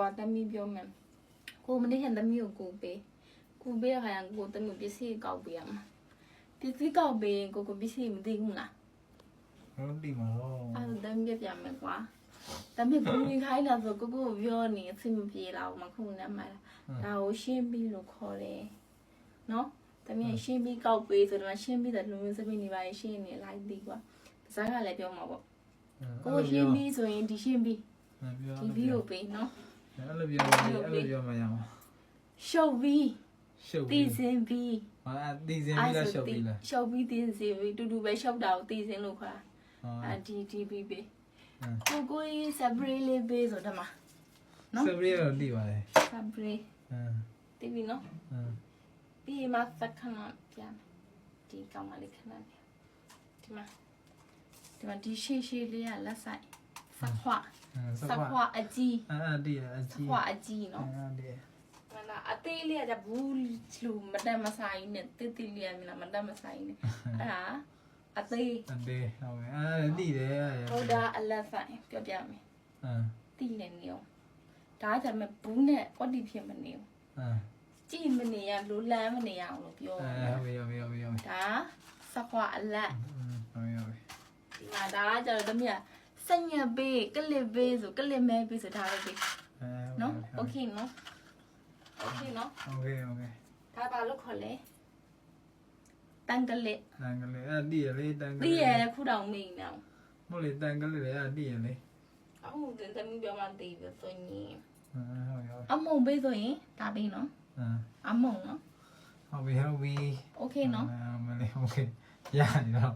ကွာတမီပြောမယ်ကိုမနေ့ကတမီကိုကိုပေးရခိုင်ကိုတမီပစ္စည်းကောက်ပေးရမှာပစ္စည်းကောက်ပေးကိုပစ္စည်းမသိဘူးလား ဟုတ်ဒီမှာတော့ အဲ့ဒါတမီပြမယ်ကွာတမီကိုဝင်ခိုင်းလာဆိုကိုပြောနေအဆင်မပြေတော့မခုနဲ့မှဒါကိုရှင်းပြီးလို့ခေါ်တယ်နော်တမီရှင်းပြီးကောက်ပေးဆိုတော့ရှင်းပြီးတဲ့လူမျိုးစပင်းနေပါရှင်းနေလိုက်သည်ကွာစကားကလည်းပြောမှာပေါ့ကိုရှင်းပြီးဆိုရင်ဒီရှင်းပြီးဒီဗီဒီယိုပေးနော် အဲ့လိုပြောမှရအောင် ရှုပ်ပြီး ရှုပ် တည်စင်ပြီး ဟာတည်စင်ပြီးလားရှုပ်ပြီးလား ရှုပ်ပြီးတည်စင်ပြီးတူတူပဲရှုပ်တာကိုတည်စင်လို့ခေါ်တာဒီပြီးပေးကိုစပရေးလေးပေးဆိုတော့မှာနော် စပရေးတော့တည်ပါတယ် စပရေးတည်ပြီနော်ပြီးမှသခဏပြန်ဒီကောင်မလေးခဏပြန်ဒီမှာဒီရှေ့လေးကလက်ဆိုင်စခွာအကြီး တည်အကြီး စခွာအကြီးနော် တည် မလားအသေးလေးကဘူးလူမတက်မဆိုင်နဲ့တိတိလေးရမလားမတက်မဆိုင်နဲ့အဲ့ဒါအသေး ဟုတ်ကဲ့တည်တယ် ဟိုဒါအလက်ဆိုင်ပြောပြမယ်တိနေနေအောင်ဒါကြမဲ့ဘူးနဲ့ကွက်တိဖြစ်မနေဘူးကြည့်မနေရလိုလန်းမနေရအောင်လို့ပြောဒါစခွာအလက်ဒီမှာဒါကကျတော့တမီးကစညက်ပေးကလစ်ပေးဆိုကလစ်မဲပေးဆိုဒါပဲပေးနော်โอเคနော်โอเคနော် โอเคဒါပါလို့ခေါ်လဲတန်ကလေး တန်ကလေးတည်ရလေတန်က တည် လေး ရခုတောင်မိနေအောင် မဟုတ်လေတန်ကလေးလည်းတည်ရလေ အခုတမီးပြောမှတည်ပြီဆိုရင် ဟုတ် အမုံပေးဆိုရင်ဒါပေးနော်အမုံနော် ဟုတ်ပြီ โอเคနော် မလေးโอเคရတယ်တော့